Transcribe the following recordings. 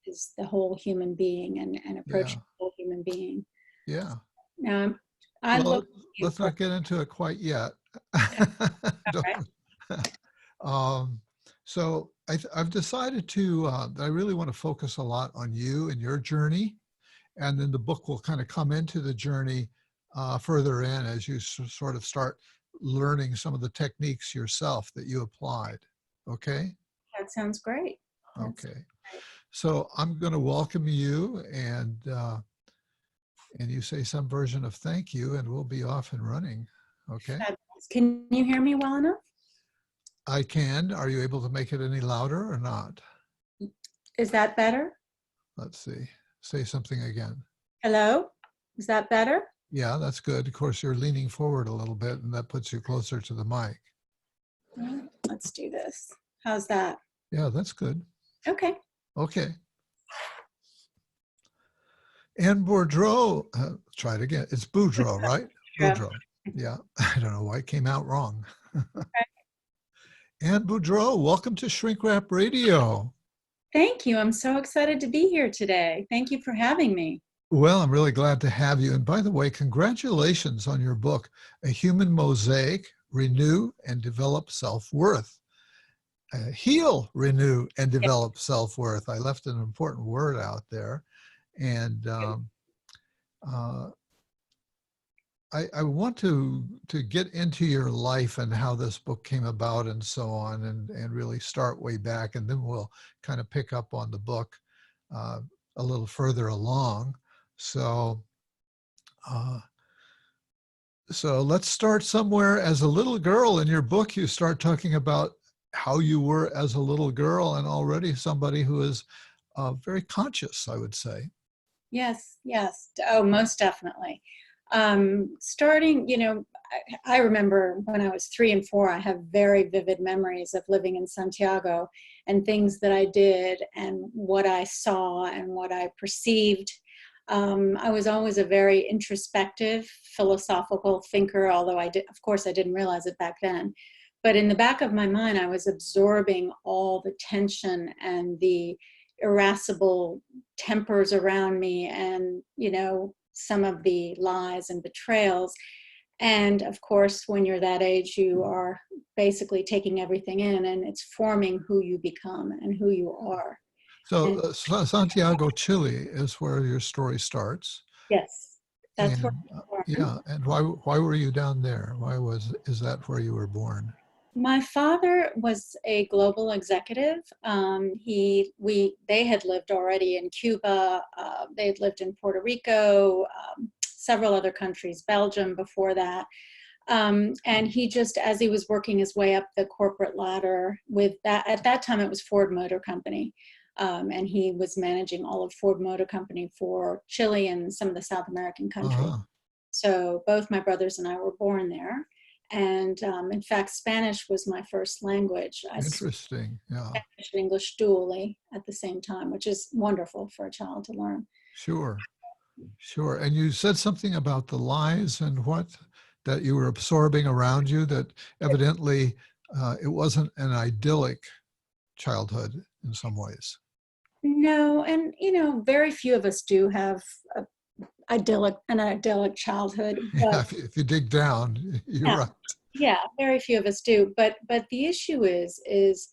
is the whole human being and Yeah. approaching the whole human being. Yeah. Now, I Well, look at you let's for, not get into it quite yet. right? Don't- um, so I've decided to, that I really want to focus a lot on you and your journey. And then the book will kind of come into the journey further in as you sort of start learning some of the techniques yourself that you applied. Okay? That sounds great. That's Okay. great. So I'm going to welcome you and you say some version of thank you and we'll be off and running. Okay? Can you hear me well enough? I can. Are you able to make it any louder or not? Is that better? Let's see. Say something again. Hello? Is that better? Yeah, that's good. Of course, you're leaning forward a little bit and that puts you closer to the mic. Let's do this. How's that? Yeah, that's good. Okay. Okay. Anne Boudreau, try it again. It's Boudreau, right? Yeah. Boudreau. Yeah, I don't know why it came out wrong. Anne Boudreau, welcome to Shrink Wrap Radio. Thank you. I'm so excited to be here today. Thank you for having me. Well, I'm really glad to have you. And by the way, congratulations on your book, A Human Mosaic, Renew and Develop Self-Worth. Heal, renew, and develop self-worth. I left an important word out there. And uh, I want to get into your life and how this book came about and so on, and really start way back, and then we'll kind of pick up on the book a little further along. So, so let's start somewhere. As a little girl in your book, you start talking about how you were as a little girl, and already somebody who is very conscious, I would say. Yes, yes. Oh, most definitely. Starting, I remember when I was 3 and 4, I have very vivid memories of living in Santiago and things that I did and what I saw and what I perceived. I was always a very introspective, philosophical thinker, although of course, I didn't realize it back then. But in the back of my mind, I was absorbing all the tension and the irascible tempers around me and, some of the lies and betrayals. And of course, when you're that age, you are basically taking everything in and it's forming who you become and who you are. So And Santiago, Chile is where your story starts. yes, that's where And I was born. yeah, and why were you down there? Is that where you were born? My father was a global executive. They had lived already in Cuba. They had lived in Puerto Rico, several other countries, Belgium before that. And he just, as he was working his way up the corporate ladder with that, at that time it was Ford Motor Company. And he was managing all of Ford Motor Company for Chile and some of the South American countries. Uh-huh. So both my brothers and I were born there. And in fact, Spanish was my first language. I spoke Interesting. Yeah, Spanish and English dually at the same time, which is wonderful for a child to learn. sure. Sure. And you said something about the lies and what that you were absorbing around you, that evidently it wasn't an idyllic childhood in some ways. No, and very few of us do have an idyllic childhood, Yeah, but if you dig down, you're yeah, right. yeah, very few of us do. But the issue is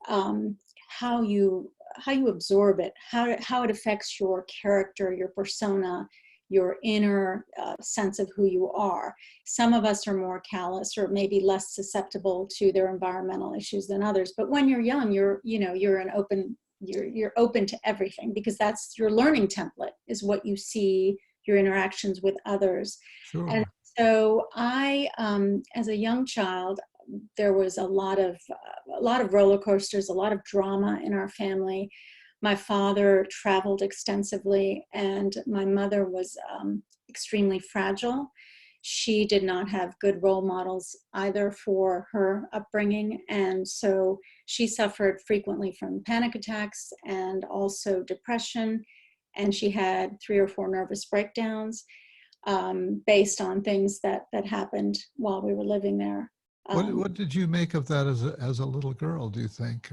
um, how you absorb it, how it affects your character, your persona, your inner sense of who you are. Some of us are more callous or maybe less susceptible to their environmental issues than others. But when you're young, you're open to everything because that's your learning template, is what you see, your interactions with others. And Sure. so as a young child, there was a lot of roller coasters, a lot of drama in our family. My father traveled extensively, and my mother was extremely fragile. She did not have good role models either for her upbringing, and so she suffered frequently from panic attacks and also depression, and she had 3 or 4 nervous breakdowns based on things that happened while we were living there. What did you make of that as a little girl, do you think?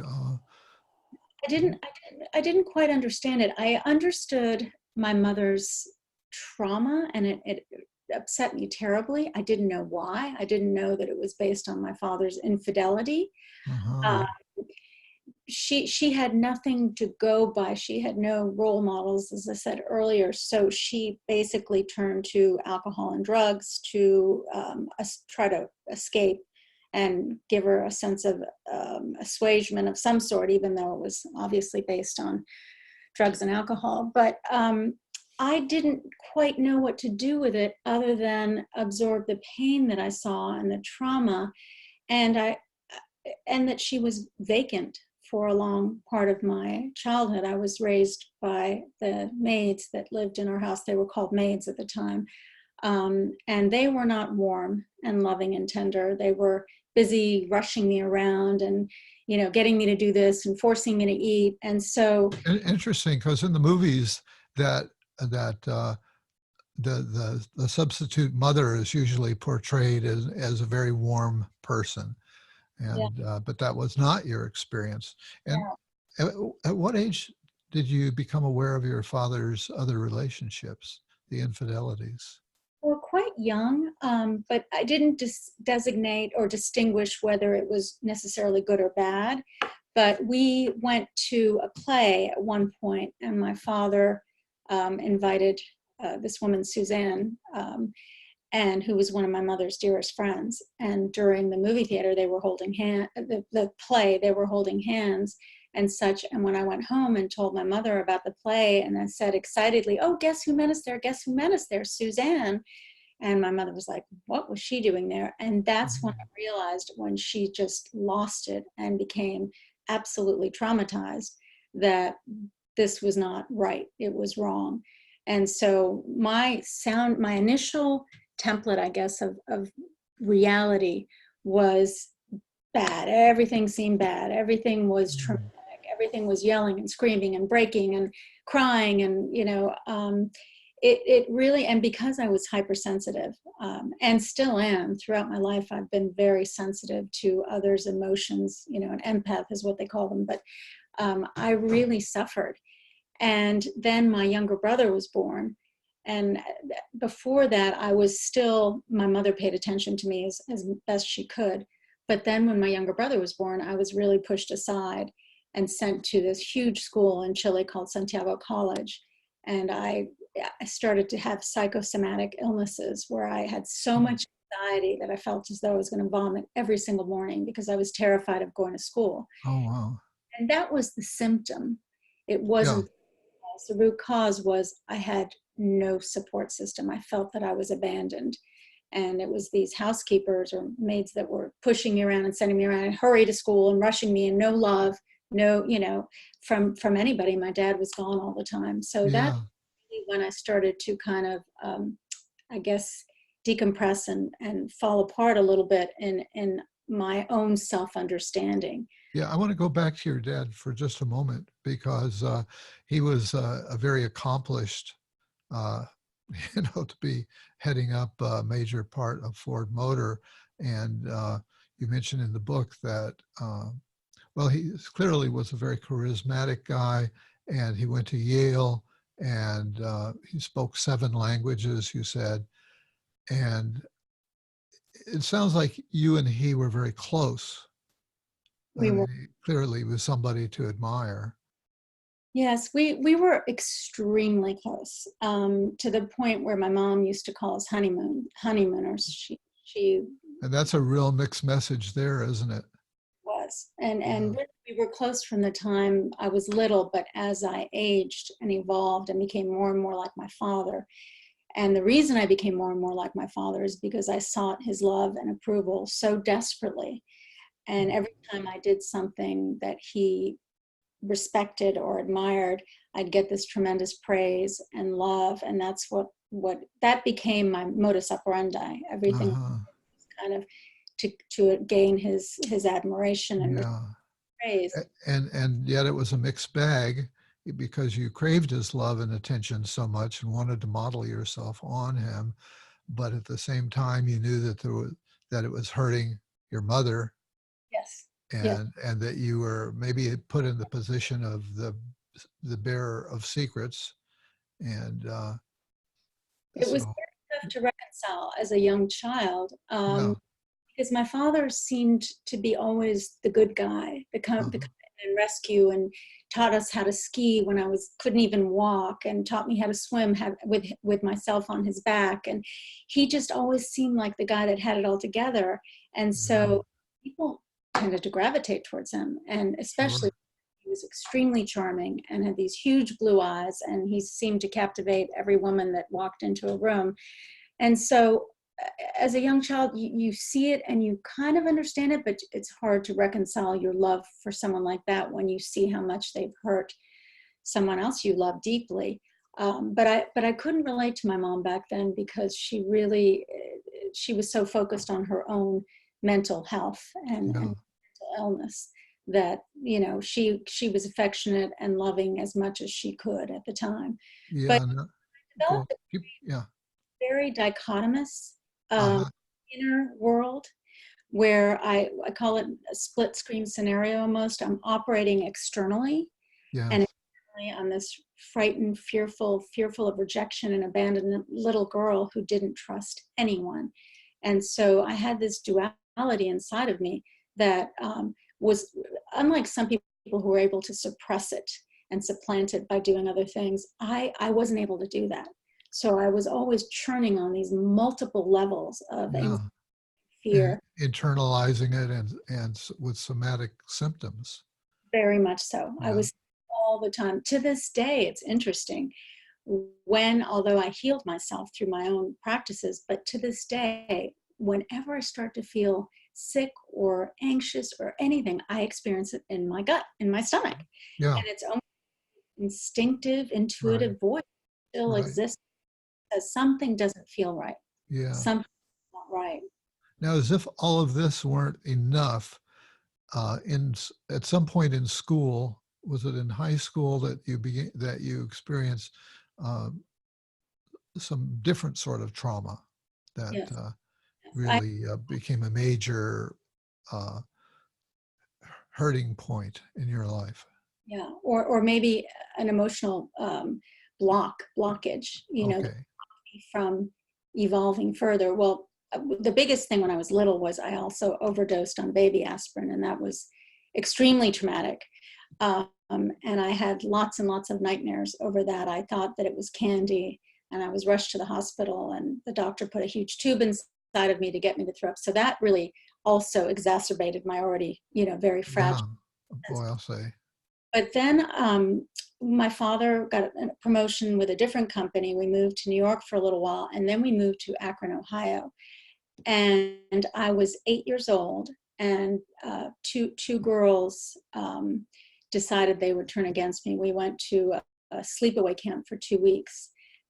I didn't quite understand it. I understood my mother's trauma, and it upset me terribly. I didn't know why. I didn't know that it was based on my father's infidelity. Uh-huh. Uh, she had nothing to go by. She had no role models, as I said earlier. So she basically turned to alcohol and drugs to try to escape and give her a sense of assuagement of some sort, even though it was obviously based on drugs and alcohol. But I didn't quite know what to do with it other than absorb the pain that I saw and the trauma, and that she was vacant for a long part of my childhood. I was raised by the maids that lived in our house. They were called maids at the time. And they were not warm and loving and tender. They were busy rushing me around and, getting me to do this and forcing me to eat. And so Interesting, because in the movies that the substitute mother is usually portrayed as a very warm person, yeah, and but that was not your experience. And yeah. at, at what age did you become aware of your father's other relationships, the infidelities? Well, quite young, but I didn't designate or distinguish whether it was necessarily good or bad. But we went to a play at one point, and my father invited this woman, Suzanne, and who was one of my mother's dearest friends. And during the movie theater, they were holding the play, they were holding hands and such. And when I went home and told my mother about the play, and I said excitedly, "Oh, guess who met us there? Guess who met us there? Suzanne." And my mother was like, "What was she doing there?" And that's when I realized, when she just lost it and became absolutely traumatized, that this was not right. It was wrong. And so my initial template, I guess, of reality was bad. Everything seemed bad. Everything was traumatic. Everything was yelling and screaming and breaking and crying. And, it really, and because I was hypersensitive, and still am throughout my life, I've been very sensitive to others' emotions, an empath is what they call them. But I really suffered. And then my younger brother was born. And before that, my mother paid attention to me as best she could. But then when my younger brother was born, I was really pushed aside and sent to this huge school in Chile called Santiago College. And I started to have psychosomatic illnesses where I had so much anxiety that I felt as though I was going to vomit every single morning because I was terrified of going to school. Oh, wow. And that was the symptom. It Yeah. wasn't the root cause. Was I had no support system. I felt that I was abandoned. And it was these housekeepers or maids that were pushing me around and sending me around and hurry to school and rushing me, and no love, no, from anybody. My dad was gone all the time. So that's Yeah. really when I started to kind of, I guess, decompress and fall apart a little bit in my own self-understanding. Yeah, I want to go back to your dad for just a moment, because he was a very accomplished, uh, to be heading up a major part of Ford Motor. And you mentioned in the book that, well, he clearly was a very charismatic guy, and he went to Yale, and he spoke 7 languages, you said. And it sounds like you and he were very close. I We were. mean, he clearly was somebody to admire. Yes, we were extremely close, to the point where my mom used to call us honeymooners. She And that's a real mixed message there, isn't it? was, Yeah. and really we were close from the time I was little. But as I aged and evolved and became more and more like my father, and the reason I became more and more like my father is because I sought his love and approval so desperately. And every time I did something that he respected or admired, I'd get this tremendous praise and love. And that's what that became my modus operandi. Everything Uh-huh. kind of to gain his admiration and Yeah. praise. And yet it was a mixed bag, because you craved his love and attention so much and wanted to model yourself on him, but at the same time you knew that that it was hurting your mother, Yes. Yeah. and that you were maybe put in the position of the bearer of secrets, and It was so very tough to reconcile as a young child. yeah. Because my father seemed to be always the good guy, the Uh-huh. come in and rescue, and taught us how to ski when I couldn't even walk, and taught me how to swim with myself on his back. And he just always seemed like the guy that had it all together. And Yeah, so people tended to gravitate towards him, and especially sure. he was extremely charming and had these huge blue eyes, and he seemed to captivate every woman that walked into a room. And so as a young child, you see it and you kind of understand it, but it's hard to reconcile your love for someone like that when you see how much they've hurt someone else you love deeply. But I couldn't relate to my mom back then because she was so focused on her own mental health and Yeah, mental illness that she was affectionate and loving as much as she could at the time. But yeah. No, go developed keep. Yeah. very dichotomous um, Uh-huh. inner world where I call it a split screen scenario almost. I'm operating externally, and Yes. internally I'm this frightened, fearful of rejection and abandonment little girl who didn't trust anyone. And so I had this duality inside of me that was unlike some people who were able to suppress it and supplant it by doing other things. I wasn't able to do that. So I was always churning on these multiple levels of anxiety, Yeah. And fear, internalizing it, and with somatic symptoms. very much so. I Yeah. was all the time. To this day, it's interesting when, although I healed myself through my own practices, but to this day, whenever I start to feel sick or anxious or anything, I experience it in my gut, in my stomach. Yeah. And it's almost instinctive, Right. intuitive voice still Right. exists as something doesn't feel right. Yeah. Something's not right. Now, as if all of this weren't enough, at some point in school, was it in high school that you experienced uh, some different sort of trauma that Yes. I really became a major uh, hurting point in your life? Yeah, or maybe an emotional blockage, Okay. from evolving further. Well, the biggest thing when I was little was I also overdosed on baby aspirin, and that was extremely traumatic. And I had lots and lots of nightmares over that. I thought that it was candy, and I was rushed to the hospital, and the doctor put a huge tube inside of me to get me to throw up. So that really also exacerbated my already, very fragile. Yeah. Boy, I'll say. But then my father got a promotion with a different company. We moved to New York for a little while, and then we moved to Akron, Ohio. And I was 8 years old, and two girls decided they would turn against me. We went to a sleepaway camp for 2 weeks,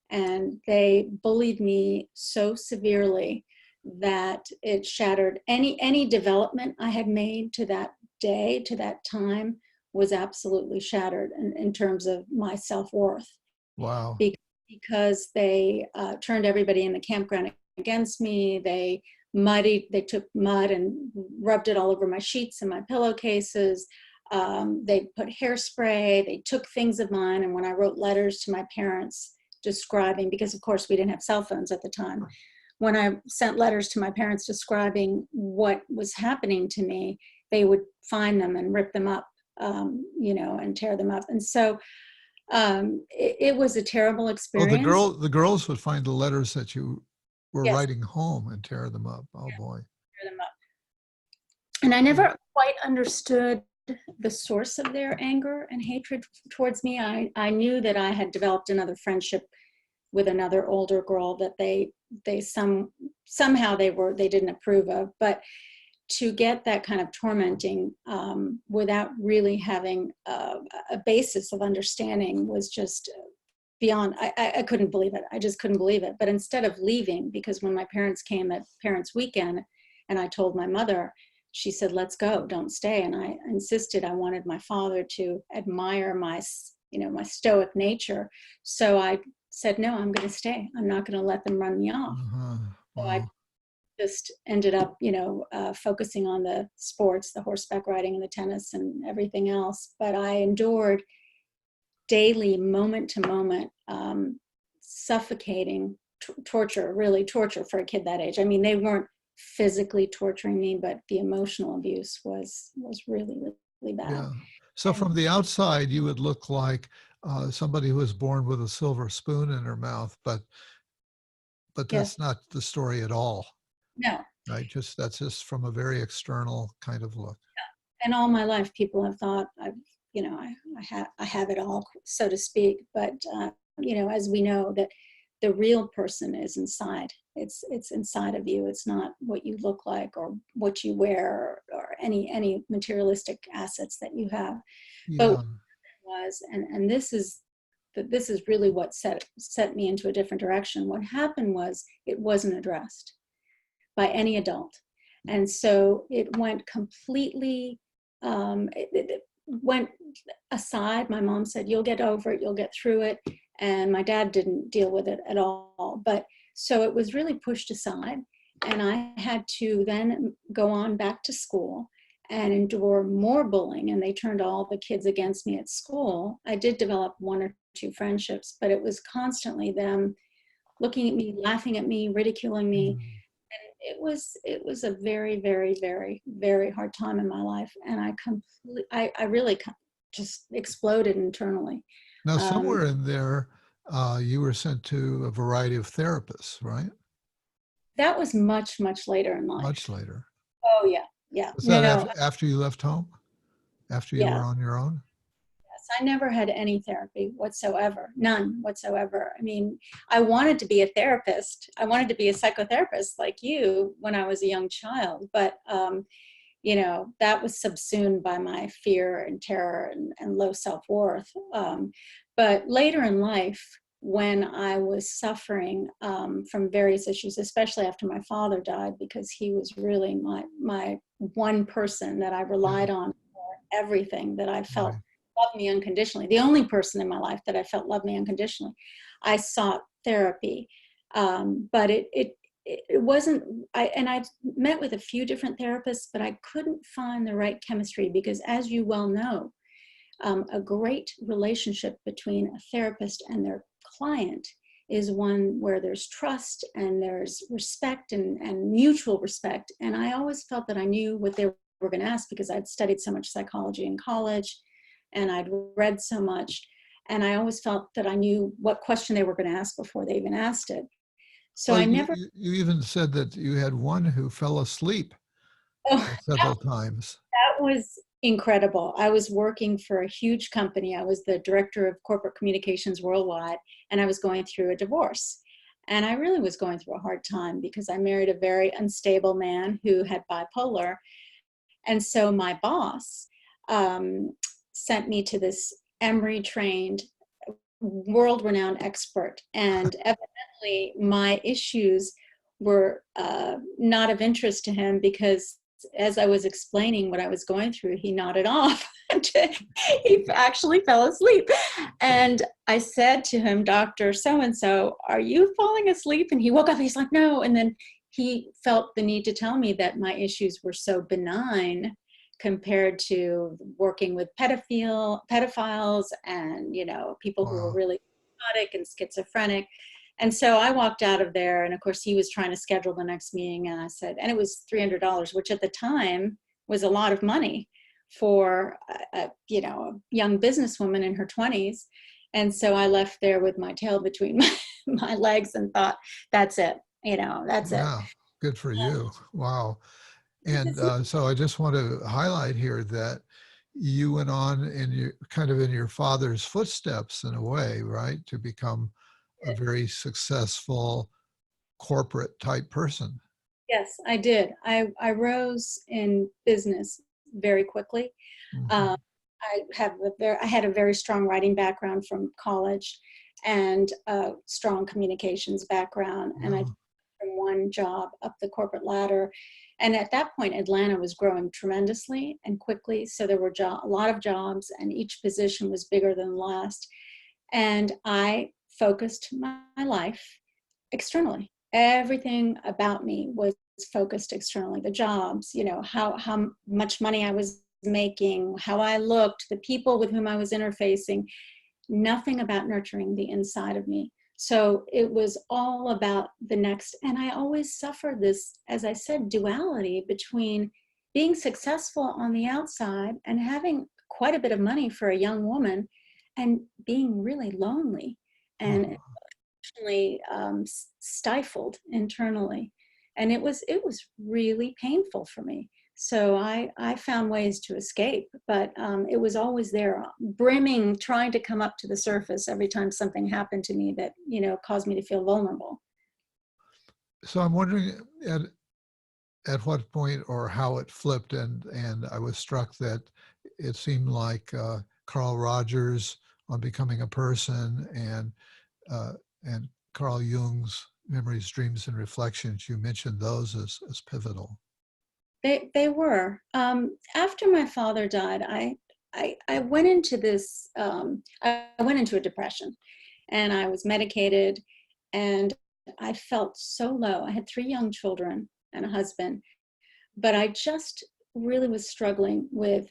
and they bullied me so severely that it shattered any development I had made to that day, to that time, was absolutely shattered in terms of my self-worth. Wow. Because they turned everybody in the campground against me. They took mud and rubbed it all over my sheets and my pillowcases. They put hairspray. They took things of mine. And when I wrote letters to my parents describing, because of course we didn't have cell phones at the time, when I sent letters to my parents describing what was happening to me, they would find them and rip them up, and tear them up. And so it was a terrible Oh, experience. the girls would find the letters that you were Yes, writing home and tear them up. Oh boy. tear them up. And I never quite understood the source of their anger and hatred towards me. I knew that I had developed another friendship with another older girl that somehow they didn't approve of. But to get that kind of tormenting without really having a basis of understanding was just beyond. I couldn't believe it. I just couldn't believe it. But instead of leaving, because when my parents came at parents' weekend and I told my mother, she said, "Let's go, don't stay." And I insisted. I wanted my father to admire my stoic nature. So I said, "No, I'm going to stay. I'm not going to let them run me off." Uh-huh. So I Wow. just ended up, focusing on the sports, the horseback riding and the tennis and everything else. But I endured daily, moment to moment, suffocating torture, really torture for a kid that age. I mean, they weren't physically torturing me, but the emotional abuse was really, really bad. Yeah. So from the outside, you would look like somebody who was born with a silver spoon in her mouth, but Yes. that's not the story at all, No. right? That's just from a very external kind of look. And all my life, people have thought I have it all, so to speak. But as we know, that the real person is inside. It's inside of you. It's not what you look like or what you wear or any materialistic assets that you have. But Yeah. what was, and this is really what set me into a different direction. What happened was it wasn't addressed by any adult, and so it went completely. It went aside. My mom said, "You'll get over it. You'll get through it." And my dad didn't deal with it at all. But so it was really pushed aside. And I had to then go on back to school and endure more bullying. And they turned all the kids against me at school. I did develop one or two friendships, but it was constantly them looking at me, laughing at me, ridiculing me. Mm. And it was a very, very, very, very hard time in my life. And I really just exploded internally. Now, somewhere in there, you were sent to a variety of therapists, right? That was much, much later in life. Much later. Oh, yeah. Yeah. Was that No, after you left home? After you yeah. were on your own? Yes. I never had any therapy whatsoever. None whatsoever. I mean, I wanted to be a therapist. I wanted to be a psychotherapist like you when I was a young child. But, that was subsumed by my fear and terror and low self-worth. But later in life, when I was suffering from various issues, especially after my father died, because he was really my one person that I relied Yeah. on for everything, that I felt Right. loved me unconditionally. The only person in my life that I felt loved me unconditionally. I sought therapy, but it wasn't. I met with a few different therapists, but I couldn't find the right chemistry because, as you well know, a great relationship between a therapist and their client is one where there's trust and there's respect and mutual respect. And I always felt that I knew what they were going to ask because I'd studied so much psychology in college and I'd read so much. And I always felt that I knew what question they were going to ask before they even asked it. So Well, I never. you even said that you had one who fell asleep Oh, several times. that was incredible. I was working for a huge company. I was the director of corporate communications worldwide, and I was going through a divorce. And I really was going through a hard time because I married a very unstable man who had bipolar. And so my boss sent me to this Emory-trained, world-renowned expert. And evidently, my issues were not of interest to him because as I was explaining what I was going through, he nodded off. He actually fell asleep. And I said to him, Dr. So-and-so, are you falling asleep? And he woke up, he's like, no. And then he felt the need to tell me that my issues were so benign compared to working with pedophiles and, people who were Wow. really psychotic and schizophrenic. And so I walked out of there, and of course he was trying to schedule the next meeting, and I said, and it was $300, which at the time was a lot of money for a young businesswoman in her 20s. And so I left there with my tail between my legs and thought, that's it, that's it. Yeah. Good for you. Wow. And so I just want to highlight here that you went on in your father's footsteps in a way, right? To become a very successful corporate type person. Yes, I did. I rose in business very quickly. Um, Mhm. I had a very strong writing background from college and a strong communications background. And I Yeah. from one job up the corporate ladder. And at that point, Atlanta was growing tremendously and quickly. So there were a lot of jobs and each position was bigger than the last. And I focused my life externally. Everything about me was focused externally, the jobs, how much money I was making, how I looked, the people with whom I was interfacing, nothing about nurturing the inside of me. So it was all about the next. And I always suffered this, as I said, duality between being successful on the outside and having quite a bit of money for a young woman and being really lonely and emotionally stifled internally. And it was really painful for me. So I found ways to escape, but it was always there, brimming, trying to come up to the surface every time something happened to me that, caused me to feel vulnerable. So I'm wondering at what point or how it flipped, and I was struck that it seemed like Carl Rogers on Becoming a Person and Carl Jung's Memories, Dreams, and Reflections, you mentioned those as pivotal. They were. After my father died, I went into this, I went into a depression, and I was medicated, and I felt so low. I had 3 young children and a husband, but I just really was struggling with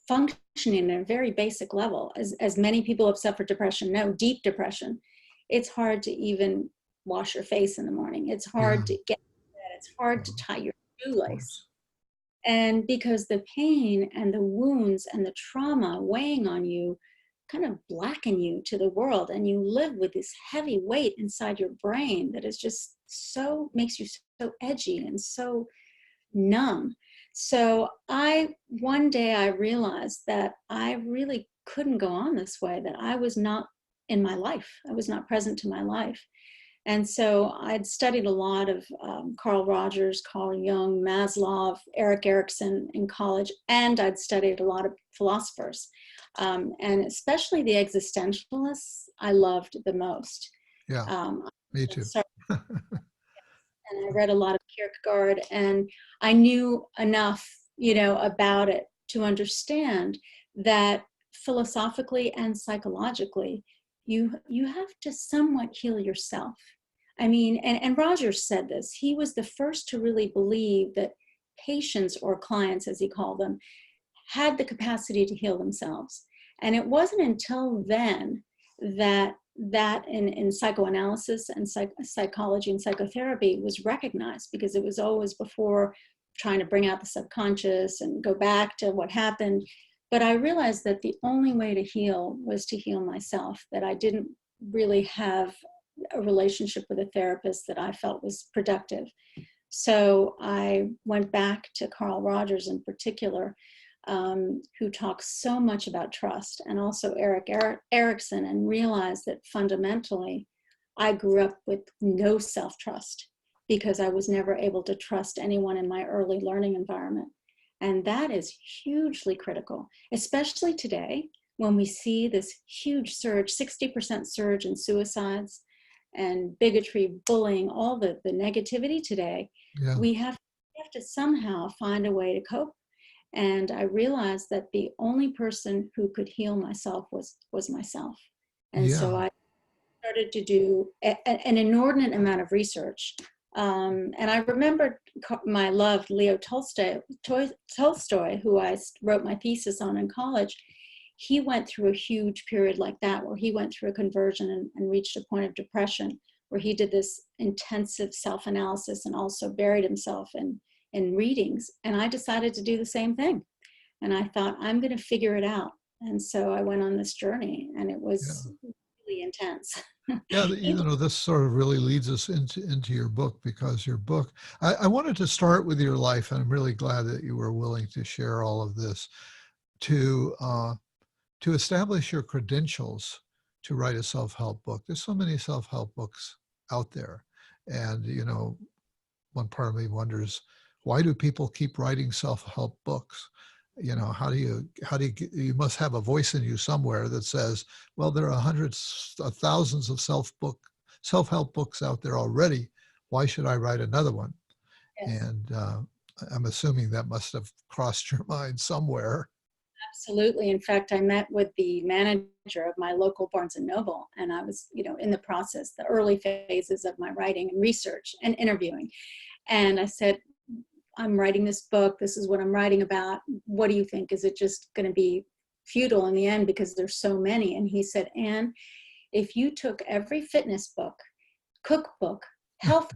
functioning at a very basic level. As many people have suffered depression know, deep depression, it's hard to even wash your face in the morning. It's hard to get to bed. It's hard to tie your shoelace. And because the pain and the wounds and the trauma weighing on you kind of blacken you to the world, and you live with this heavy weight inside your brain that is just makes you so edgy and so numb. So one day I realized that I really couldn't go on this way, that I was not in my life. I was not present to my life. And so I'd studied a lot of Carl Rogers, Carl Jung, Maslow, Erik Erikson in college, and I'd studied a lot of philosophers. And especially the existentialists, I loved the most. Yeah, me too. And I read a lot of Kierkegaard, and I knew enough, about it to understand that philosophically and psychologically, you have to somewhat heal yourself. I mean, and Rogers said this. He was the first to really believe that patients, or clients as he called them, had the capacity to heal themselves. And it wasn't until then that in psychoanalysis and psychology and psychotherapy was recognized, because it was always before trying to bring out the subconscious and go back to what happened. But I realized that the only way to heal was to heal myself, that I didn't really have a relationship with a therapist that I felt was productive. So I went back to Carl Rogers in particular, who talks so much about trust, and also Erik Erikson, and realized that fundamentally I grew up with no self-trust because I was never able to trust anyone in my early learning environment. And that is hugely critical, especially today when we see this huge surge, 60% surge in suicides and bigotry, bullying, all the negativity today. Yeah. We have to somehow find a way to cope. And I realized that the only person who could heal myself was myself. And so I started to do an inordinate amount of research. And I remembered my loved Leo Tolstoy, who I wrote my thesis on in college. He went through a huge period like that, where he went through a conversion and reached a point of depression, where he did this intensive self-analysis and also buried himself in readings. And I decided to do the same thing. And I thought, I'm going to figure it out. And so I went on this journey, and it was really intense. Yeah, this sort of really leads us into your book, because your book, I wanted to start with your life, and I'm really glad that you were willing to share all of this, to establish your credentials to write a self-help book. There's so many self-help books out there. And, one part of me wonders, why do people keep writing self-help books? How do you must have a voice in you somewhere that says, well, there are hundreds of thousands of self-help books out there already. Why should I write another one? Yes. And I'm assuming that must have crossed your mind somewhere. Absolutely. In fact, I met with the manager of my local Barnes & Noble, and I was, in the process, the early phases of my writing and research and interviewing. And I said, I'm writing this book. This is what I'm writing about. What do you think? Is it just going to be futile in the end because there's so many? And he said, Anne, if you took every fitness book, cookbook, health,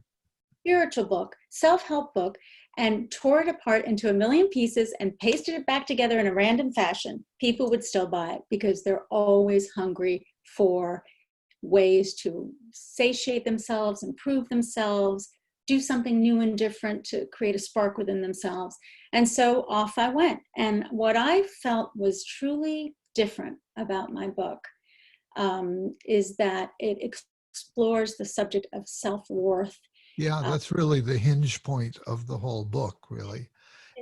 spiritual book, self-help book, and tore it apart into a million pieces and pasted it back together in a random fashion, people would still buy it because they're always hungry for ways to satiate themselves, improve themselves, do something new and different to create a spark within themselves. And so off I went. And what I felt was truly different about my book is that it explores the subject of self-worth. Yeah, that's really the hinge point of the whole book, really.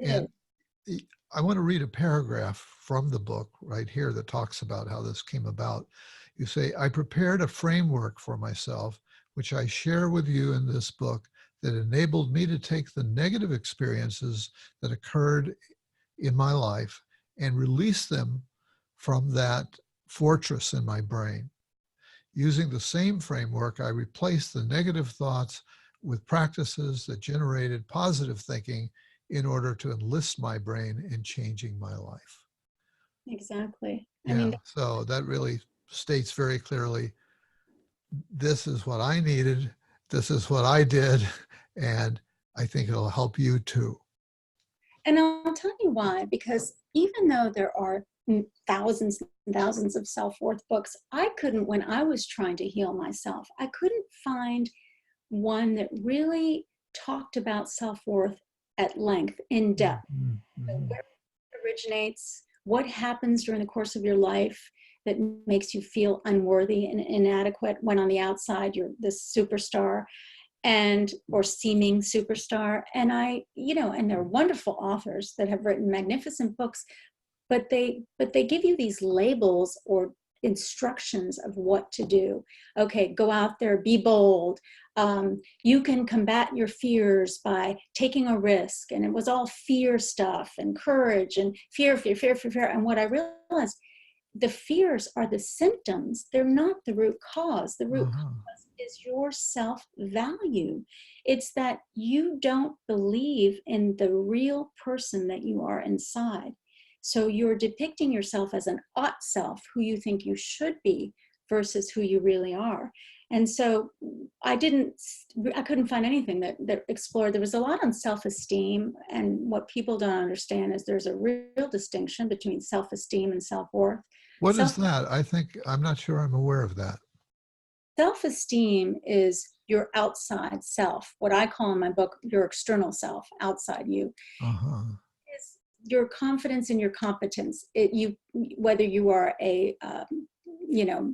And I want to read a paragraph from the book right here that talks about how this came about. You say, I prepared a framework for myself, which I share with you in this book, that enabled me to take the negative experiences that occurred in my life and release them from that fortress in my brain. Using the same framework, I replaced the negative thoughts with practices that generated positive thinking in order to enlist my brain in changing my life. Exactly. Yeah, I mean, so that really states very clearly, this is what I needed, this is what I did, and I think it'll help you too. And I'll tell you why, because even though there are thousands and thousands of self-worth books, I couldn't, when I was trying to heal myself, I couldn't find one that really talked about self-worth at length, in depth. So where it originates, what happens during the course of your life that makes you feel unworthy and inadequate when on the outside you're this superstar and or seeming superstar. And and they're wonderful authors that have written magnificent books, but they give you these labels or instructions of what to do. Okay, go out there, be bold. You can combat your fears by taking a risk. And it was all fear stuff and courage and fear. And what I realized, the fears are the symptoms. They're not the root cause. The root cause is your self-value. It's that you don't believe in the real person that you are inside. So you're depicting yourself as an ought self, who you think you should be, versus who you really are. And so I couldn't find anything that explored. There was a lot on self-esteem, and what people don't understand is there's a real distinction between self-esteem and self-worth. What is that? I'm not sure I'm aware of that. Self-esteem is your outside self. What I call in my book, your external self, outside you. Is your confidence in your competence. Whether you are a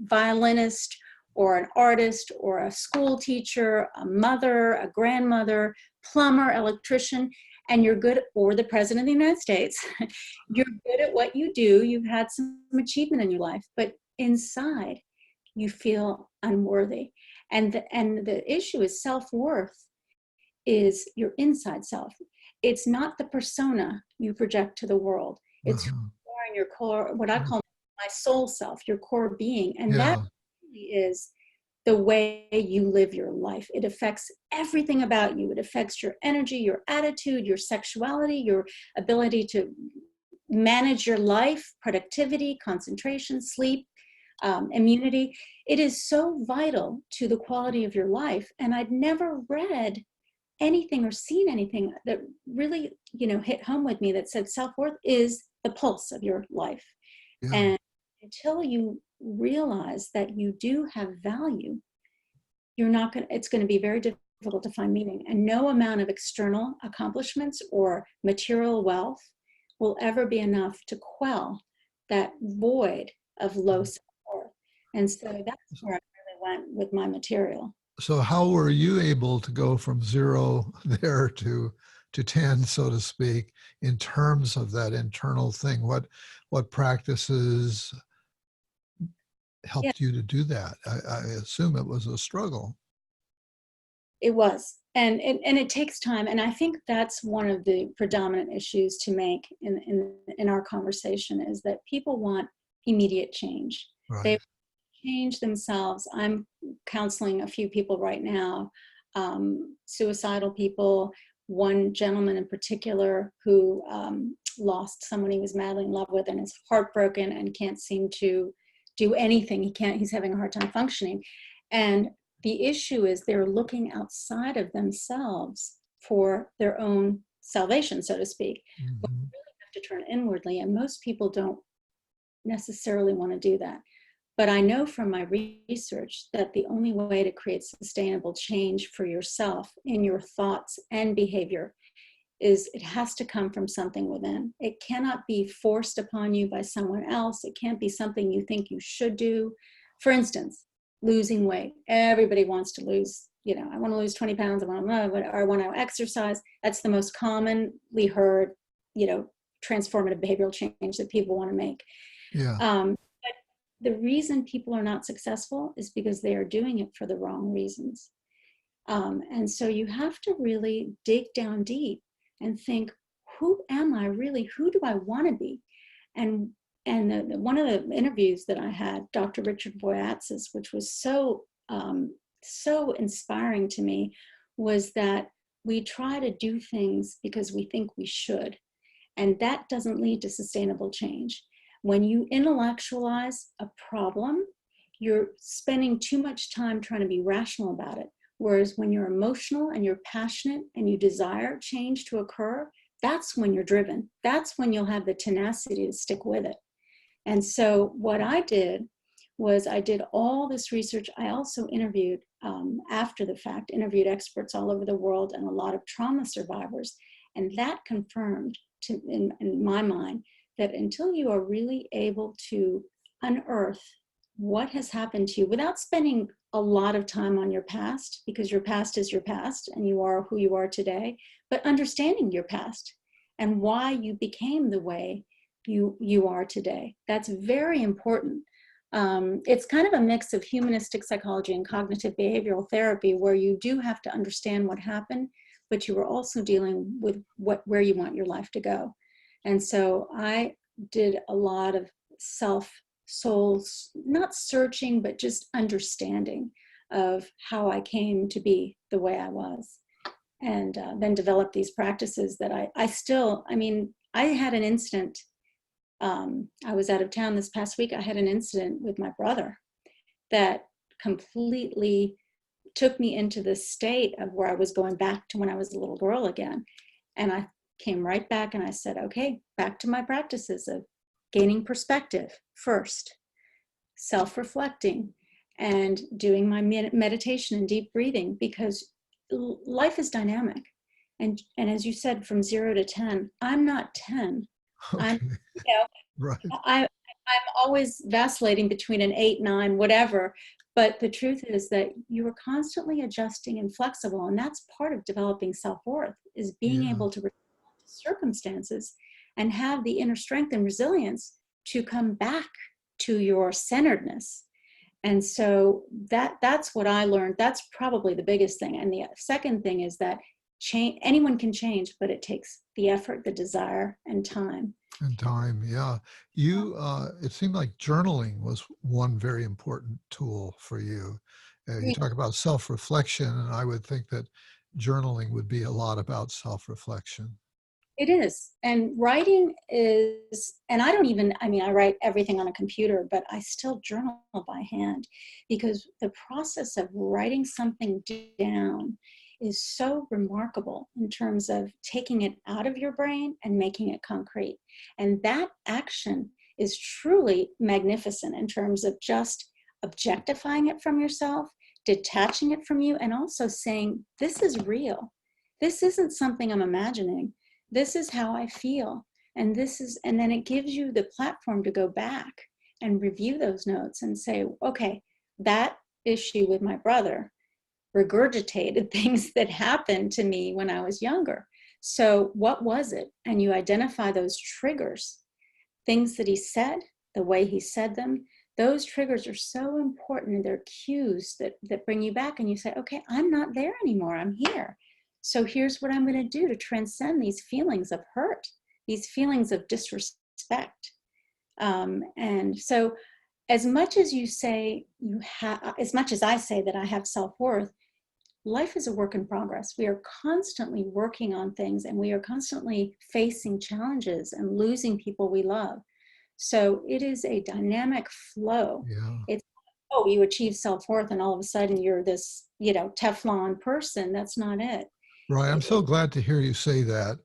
violinist or an artist or a school teacher, a mother, a grandmother, plumber, electrician, and you're good, or the president of the United States, you're good at what you do, you've had some achievement in your life, but inside you feel unworthy. And the issue is self-worth is your inside self. It's not the persona you project to the world. It's who you are in your core, what I call my soul self, your core being. And that really is the way you live your life. It affects everything about you. It affects your energy, your attitude, your sexuality, your ability to manage your life, productivity, concentration, sleep, immunity. It is so vital to the quality of your life. And I'd never read anything or seen anything that really, hit home with me that said self-worth is the pulse of your life. Yeah. And until you realize that you do have value, it's going to be very difficult to find meaning. And no amount of external accomplishments or material wealth will ever be enough to quell that void of low self-worth. And so that's where I really went with my material. So how were you able to go from 0 there to 10, so to speak, in terms of that internal thing? What practices helped you to do that? I assume it was a struggle. It was, and it takes time. And I think that's one of the predominant issues to make in our conversation, is that people want immediate change. Right. They change themselves. I'm counseling a few people right now, suicidal people, one gentleman in particular who lost someone he was madly in love with and is heartbroken and can't seem to do anything. He's having a hard time functioning. And the issue is they're looking outside of themselves for their own salvation, so to speak. Mm-hmm. But we really have to turn inwardly, and most people don't necessarily want to do that. But I know from my research that the only way to create sustainable change for yourself in your thoughts and behavior is it has to come from something within. It cannot be forced upon you by someone else. It can't be something you think you should do. For instance, losing weight. Everybody wants to lose, I want to lose 20 pounds, or I want to exercise. That's the most commonly heard, transformative behavioral change that people want to make. Yeah. But the reason people are not successful is because they are doing it for the wrong reasons. And so you have to really dig down deep and think, who am I really? Who do I want to be? And one of the interviews that I had, Dr. Richard Boyatzis, which was so inspiring to me, was that we try to do things because we think we should. And that doesn't lead to sustainable change. When you intellectualize a problem, you're spending too much time trying to be rational about it. Whereas when you're emotional and you're passionate and you desire change to occur, that's when you're driven. That's when you'll have the tenacity to stick with it. And so what I did was I did all this research. I also interviewed, after the fact, interviewed experts all over the world and a lot of trauma survivors. And that confirmed, in my mind, that until you are really able to unearth what has happened to you without spending a lot of time on your past, because your past is your past and you are who you are today, but understanding your past and why you became the way you are today. That's very important. It's kind of a mix of humanistic psychology and cognitive behavioral therapy, where you do have to understand what happened, but you are also dealing with where you want your life to go. And so I did a lot of souls, not searching, but just understanding of how I came to be the way I was. And then developed these practices that I had an incident. I was out of town this past week. I had an incident with my brother that completely took me into this state of where I was going back to when I was a little girl again. And I came right back and I said, okay, back to my practices of gaining perspective first, self-reflecting, and doing my meditation and deep breathing, because life is dynamic. And as you said, from 0 to 10, I'm not 10. Okay. Right. I'm always vacillating between an 8, 9, whatever. But the truth is that you are constantly adjusting and flexible. And that's part of developing self-worth, is being able to respond to circumstances and have the inner strength and resilience to come back to your centeredness. And so that's what I learned. That's probably the biggest thing. And the second thing is that anyone can change, but it takes the effort, the desire, and time. And time, yeah. You, it seemed like journaling was one very important tool for you. You talk about self-reflection, and I would think that journaling would be a lot about self-reflection. It is. And writing is, and I write everything on a computer, but I still journal by hand, because the process of writing something down is so remarkable in terms of taking it out of your brain and making it concrete. And that action is truly magnificent in terms of just objectifying it from yourself, detaching it from you, and also saying, this is real. This isn't something I'm imagining. This is how I feel. And then it gives you the platform to go back and review those notes and say, okay, that issue with my brother regurgitated things that happened to me when I was younger. So what was it? And you identify those triggers, things that he said, the way he said them. Those triggers are so important, and they're cues that bring you back, and you say, okay, I'm not there anymore, I'm here. So here's what I'm going to do to transcend these feelings of hurt, these feelings of disrespect. And so as much as you say as much as I say that I have self-worth, life is a work in progress. We are constantly working on things, and we are constantly facing challenges and losing people we love. So it is a dynamic flow. Yeah. It's, oh, you achieve self-worth and all of a sudden you're this, Teflon person. That's not it. Right. I'm so It glad to hear you say that.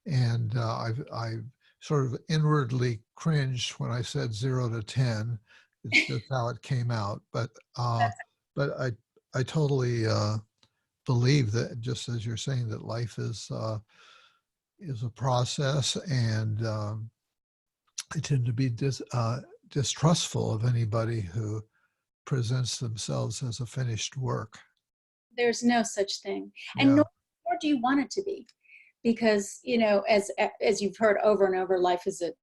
And I've sort of inwardly cringed when I said 0 to 10. It's just how it came out. But I totally believe that, just as you're saying, that life is a process, and I tend to be distrustful of anybody who presents themselves as a finished work. there's no such thing. And Yeah. nor do you want it to be. Because, as you've heard over and over, life is a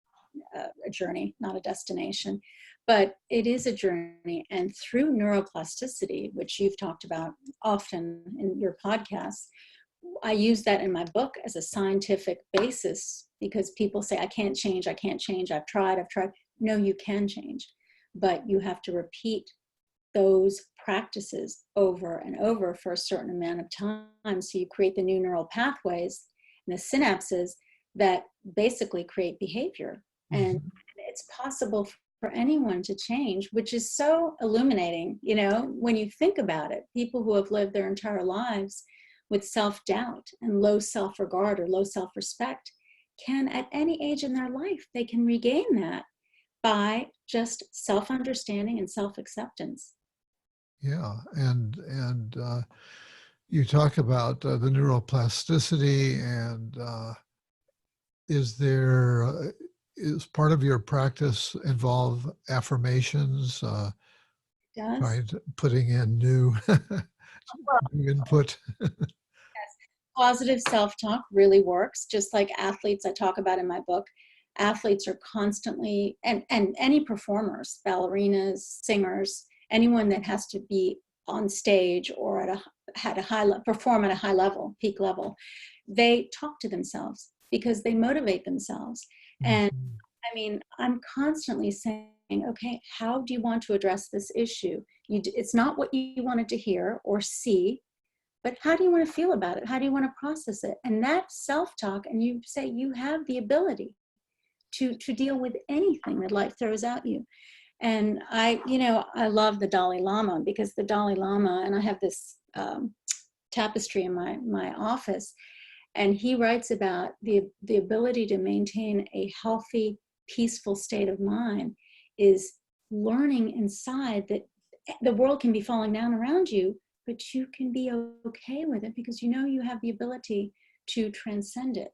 journey, not a destination. But it is a journey. And through neuroplasticity, which you've talked about often in your podcast, I use that in my book as a scientific basis, because people say, I can't change, I've tried. No, you can change. But you have to repeat those practices over and over for a certain amount of time. So you create the new neural pathways and the synapses that basically create behavior. And it's possible for anyone to change, which is so illuminating, when you think about it. People who have lived their entire lives with self-doubt and low self-regard or low self-respect can, at any age in their life, they can regain that by just self-understanding and self-acceptance. Yeah. And you talk about the neuroplasticity, and is part of your practice involve affirmations, Does putting in new, new input? positive self-talk really works, just like athletes I talk about in my book. Athletes are constantly, and any performers, ballerinas, singers, anyone that has to be on stage or perform at a high level, peak level, they talk to themselves because they motivate themselves. And Mhm. I mean, I'm constantly saying, okay, how do you want to address this issue? It's not what you wanted to hear or see, but how do you want to feel about it? How do you want to process it? And that self-talk, and you say you have the ability to deal with anything that life throws at you. And I love the Dalai Lama, because the Dalai Lama, and I have this tapestry in my office, and he writes about the ability to maintain a healthy, peaceful state of mind is learning inside that the world can be falling down around you, but you can be okay with it because you have the ability to transcend it,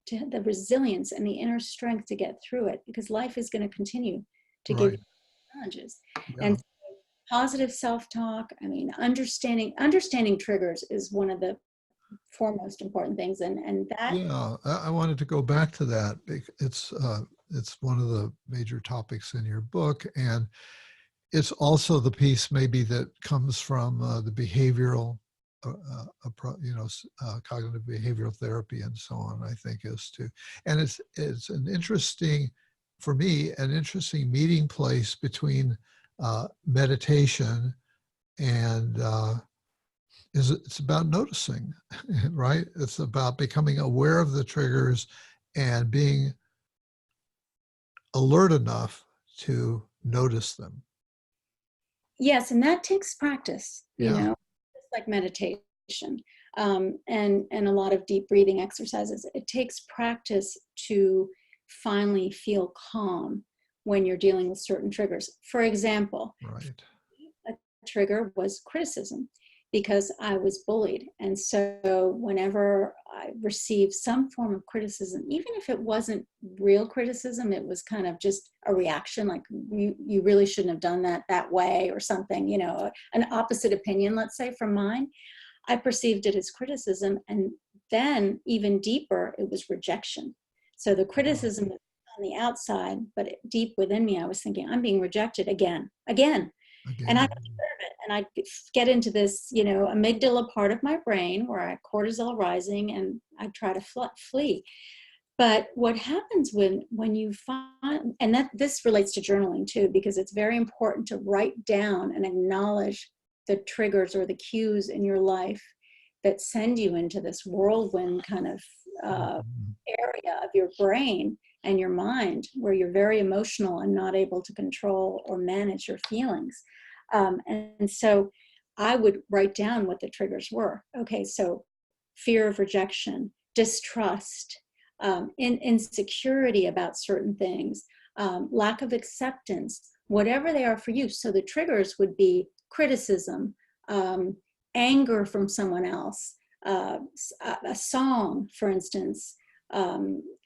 to have the resilience and the inner strength to get through it, because life is going to continue to give you Right. challenges. Yeah. And positive self-talk, I mean, understanding triggers is one of the foremost important things. And that, Yeah. I wanted to go back to that. It's one of the major topics in your book, and it's also the piece maybe that comes from the behavioral, cognitive behavioral therapy and so on, I think, is too. And it's an interesting, for me, an interesting meeting place between meditation and it's about noticing, right? It's about becoming aware of the triggers and being alert enough to notice them. yes, and that takes practice, Yeah. just like meditation, and a lot of deep breathing exercises. It takes practice to finally feel calm when you're dealing with certain triggers. For example, Right. a trigger was criticism, because I was bullied. And so whenever I received some form of criticism, even if it wasn't real criticism, it was kind of just a reaction, like you really shouldn't have done that way or something, an opposite opinion, let's say, from mine, I perceived it as criticism. And then even deeper, it was rejection. So the criticism was on the outside, but deep within me, I was thinking, I'm being rejected again. And I Again. deserve it. And I get into this, amygdala part of my brain where I cortisol rising, and I try to flee. But what happens when you find, and that this relates to journaling too, because it's very important to write down and acknowledge the triggers or the cues in your life. that send you into this whirlwind kind of area of your brain and your mind, where you're very emotional and not able to control or manage your feelings. And so I would write down what the triggers were. Okay, so fear of rejection, distrust, insecurity about certain things, lack of acceptance, whatever they are for you. So the triggers would be criticism, anger from someone else, a song, for instance,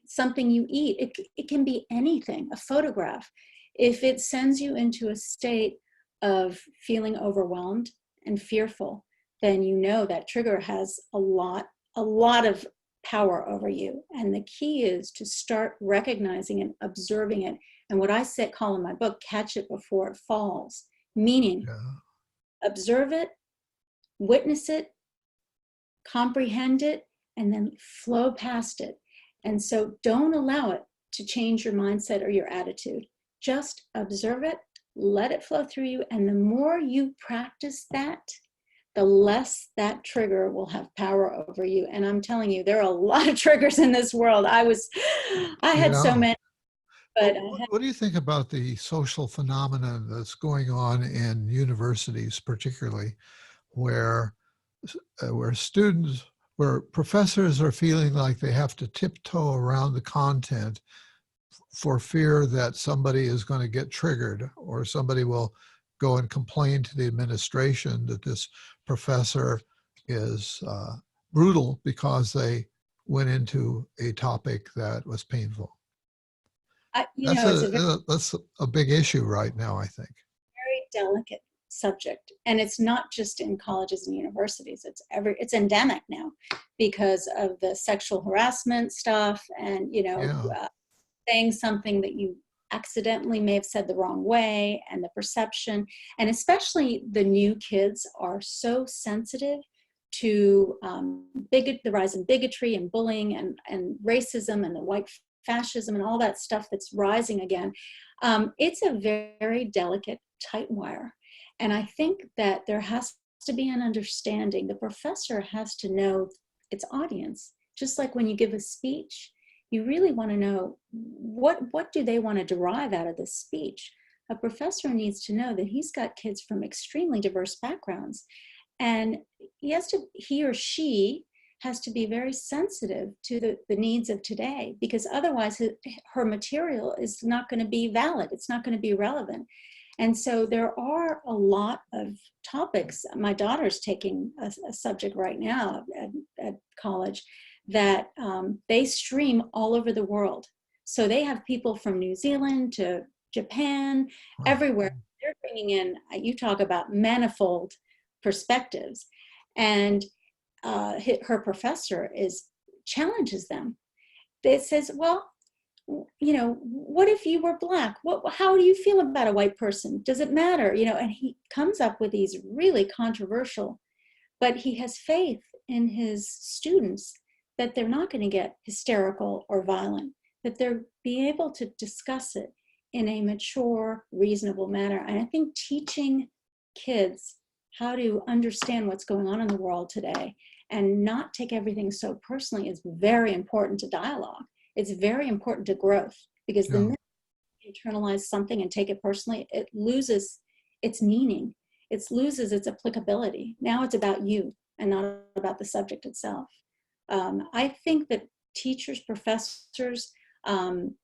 something you eat. It can be anything, a photograph. If it sends you into a state of feeling overwhelmed and fearful, then you know that trigger has a lot of power over you. And the key is to start recognizing and observing it. And what I call in my book, catch it before it falls, meaning observe it, witness it, comprehend it, and then flow past it. And so don't allow it to change your mindset or your attitude. Just observe it, let it flow through you. And the more you practice that, the less that trigger will have power over you. And I'm telling you, there are a lot of triggers in this world. I had so many. But what do you think about the social phenomenon that's going on in universities, particularly where professors are feeling like they have to tiptoe around the content for fear that somebody is going to get triggered, or somebody will go and complain to the administration that this professor is brutal because they went into a topic that was painful. That's a big issue right now, I think. Very delicate subject, and it's not just in colleges and universities. It's endemic now because of the sexual harassment stuff, and saying something that you accidentally may have said the wrong way, and the perception. And especially the new kids are so sensitive to the rise in bigotry and bullying and racism and the white fascism and all that stuff that's rising again. It's a very delicate tight wire. And I think that there has to be an understanding. The professor has to know its audience. Just like when you give a speech, you really want to know what do they want to derive out of this speech. A professor needs to know that he's got kids from extremely diverse backgrounds, and he or she has to be very sensitive to the needs of today, because otherwise her material is not going to be valid. It's not going to be relevant. And so there are a lot of topics. My daughter's taking a subject right now at college that they stream all over the world. So they have people from New Zealand to Japan, everywhere. They're bringing in, you talk about manifold perspectives. And her professor challenges them. It says, well, what if you were Black? How do you feel about a white person? Does it matter? And he comes up with these really controversial, but he has faith in his students that they're not going to get hysterical or violent, that they'll be able to discuss it in a mature, reasonable manner. And I think teaching kids how to understand what's going on in the world today and not take everything so personally is very important to dialogue. It's very important to growth, because the minute you internalize something and take it personally, it loses its meaning. It loses its applicability. Now it's about you and not about the subject itself. I think that teachers, professors, in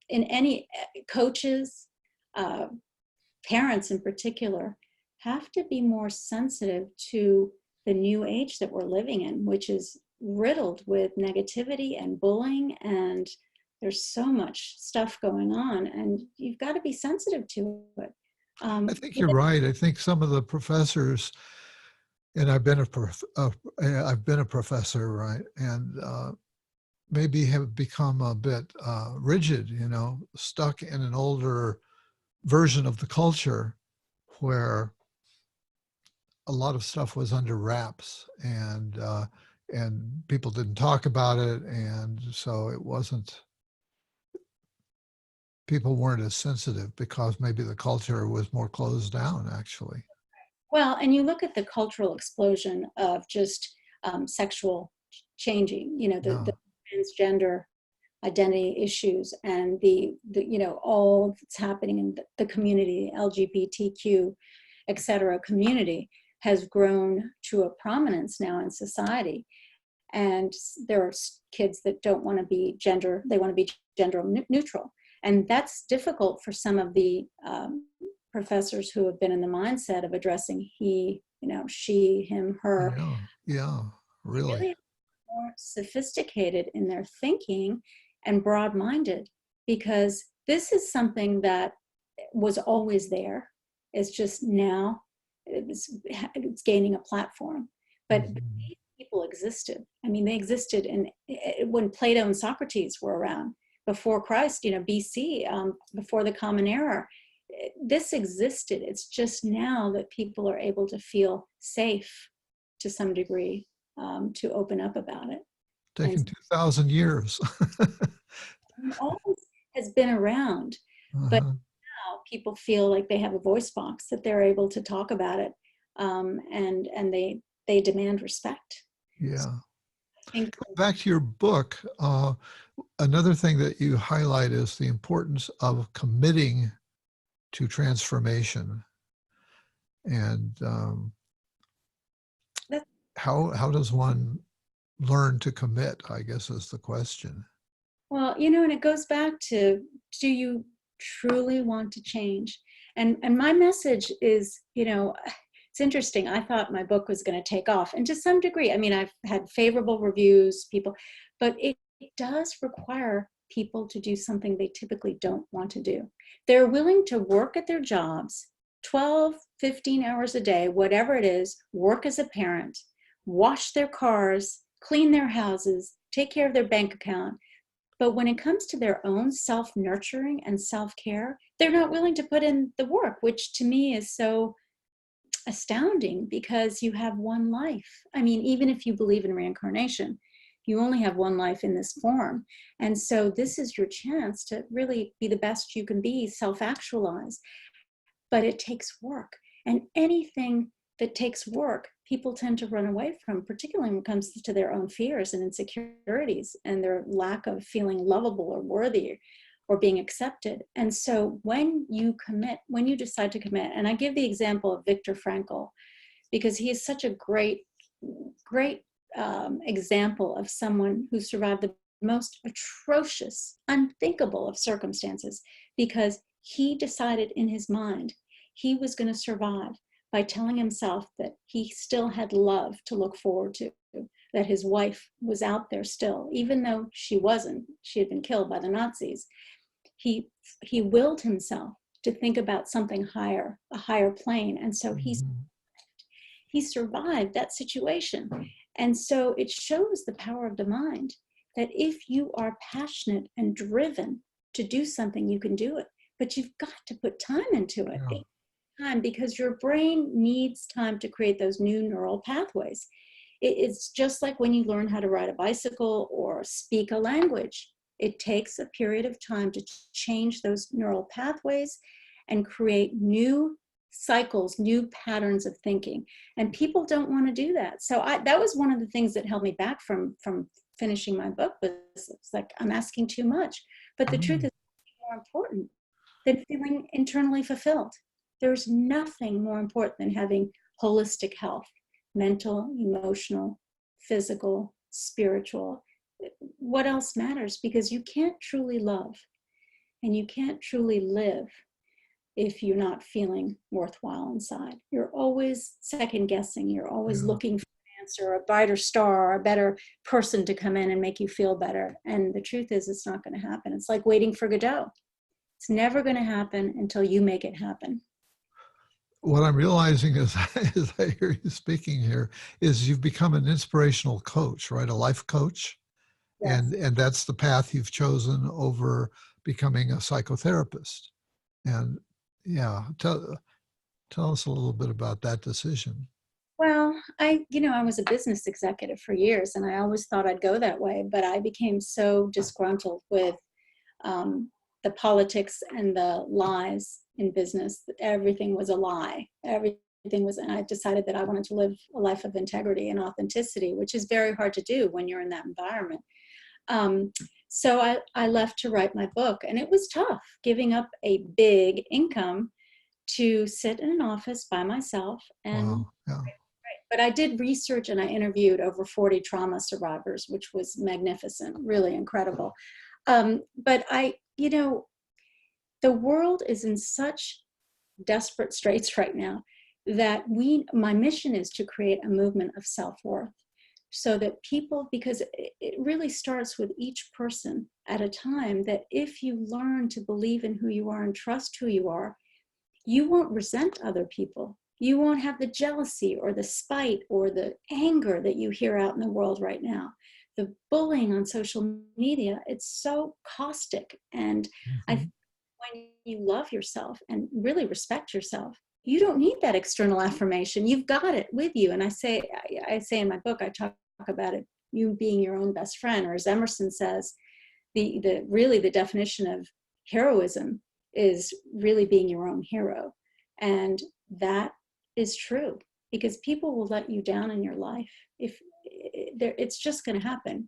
any coaches, parents in particular, have to be more sensitive to the new age that we're living in, which is riddled with negativity and bullying, and there's so much stuff going on, and you've got to be sensitive to it. I think you're right. I think some of the professors, and I've been a professor, right, and maybe have become a bit rigid, stuck in an older version of the culture where a lot of stuff was under wraps, and people didn't talk about it, and so people weren't as sensitive because maybe the culture was more closed down, actually. Well, and you look at the cultural explosion of just sexual changing, Yeah. the transgender identity issues, and the all that's happening in the community, LGBTQ, et cetera, community has grown to a prominence now in society. And there are kids that don't want to be gender, they want to be gender neutral. And that's difficult for some of the professors who have been in the mindset of addressing he, she, him, her. Yeah. Yeah. Really. Really more sophisticated in their thinking and broad-minded, because this is something that was always there. It's just now it's gaining a platform. But Mhm. these people existed. I mean, they existed when Plato and Socrates were around, before Christ, BC, before the Common Era. This existed. It's just now that people are able to feel safe to some degree, to open up about it. And Taking 2,000 years. always has been around, but Uh-huh. now people feel like they have a voice box, that they're able to talk about it, and they demand respect. So Yeah. I think, Back to your book, another thing that you highlight is the importance of committing to transformation. And that, how does one learn to commit, I guess is the question. well, and it goes back to, do you truly want to change? And my message is, it's interesting. I thought my book was going to take off, and to some degree, I mean, I've had favorable reviews, people, but it does require people to do something they typically don't want to do. They're willing to work at their jobs 12, 15 hours a day, whatever it is, work as a parent, wash their cars, clean their houses, take care of their bank account. But when it comes to their own self-nurturing and self-care, they're not willing to put in the work, which to me is so astounding, because you have one life. I mean, even if you believe in reincarnation, you only have one life in this form. And so this is your chance to really be the best you can be, self-actualize. But it takes work. And anything that takes work, people tend to run away from, particularly when it comes to their own fears and insecurities and their lack of feeling lovable or worthy or being accepted. And so when you commit, when you decide to commit, and I give the example of Viktor Frankl, because he is such a great example of someone who survived the most atrocious, unthinkable of circumstances, because he decided in his mind he was going to survive by telling himself that he still had love to look forward to, that his wife was out there still, even though she wasn't. She had been killed by the Nazis. He willed himself to think about something higher, a higher plane. And so Mhm. he survived that situation. And so it shows the power of the mind, that if you are passionate and driven to do something, you can do it. But you've got to put time into it. Yeah. Time, because your brain needs time to create those new neural pathways. It's just like when you learn how to ride a bicycle or speak a language. It takes a period of time to change those neural pathways and create new cycles, new patterns of thinking. And people don't want to do that. So that was one of the things that held me back from finishing my book. Was it's like, I'm asking too much. But the truth Mm. is more important than feeling internally fulfilled. There's nothing more important than having holistic health, mental, emotional, physical, spiritual. What else matters? Because you can't truly love and you can't truly live if you're not feeling worthwhile inside. You're always second guessing. You're always Yeah. looking for an answer, a brighter star, or a better person to come in and make you feel better. And the truth is, it's not going to happen. It's like waiting for Godot. It's never going to happen until you make it happen. What I'm realizing is, as I hear you speaking here, is you've become an inspirational coach, right? A life coach. Yes. And that's the path you've chosen over becoming a psychotherapist. And yeah, tell us a little bit about that decision. Well, I was a business executive for years, and I always thought I'd go that way, but I became so disgruntled with the politics and the lies in business. That everything was a lie. Everything was, and I decided that I wanted to live a life of integrity and authenticity, which is very hard to do when you're in that environment. So I left to write my book, and it was tough giving up a big income to sit in an office by myself. And Wow. Yeah. but I did research, and I interviewed over 40 trauma survivors, which was magnificent, really incredible. But the world is in such desperate straits right now that my mission is to create a movement of self-worth, so that people, because it really starts with each person at a time, that if you learn to believe in who you are and trust who you are, you won't resent other people. You won't have the jealousy or the spite or the anger that you hear out in the world right now. The bullying on social media, it's so caustic. And Mm-hmm. when you love yourself and really respect yourself, you don't need that external affirmation. You've got it with you. And I say in my book, I talk about it, you being your own best friend, or as Emerson says, the definition of heroism is really being your own hero. And that is true, because people will let you down in your life. It's just going to happen.